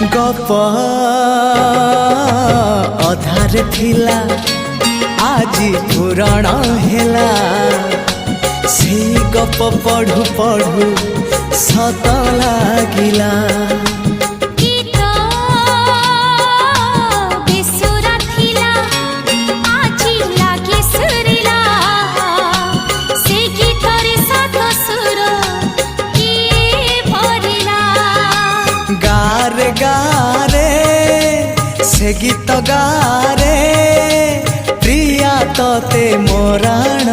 गप अधार थिला आजी पुराण हेला से गप पढ़ु पढ़ु सत लागिला। गारे गारे से गीत गारे प्रिया तोते मोराण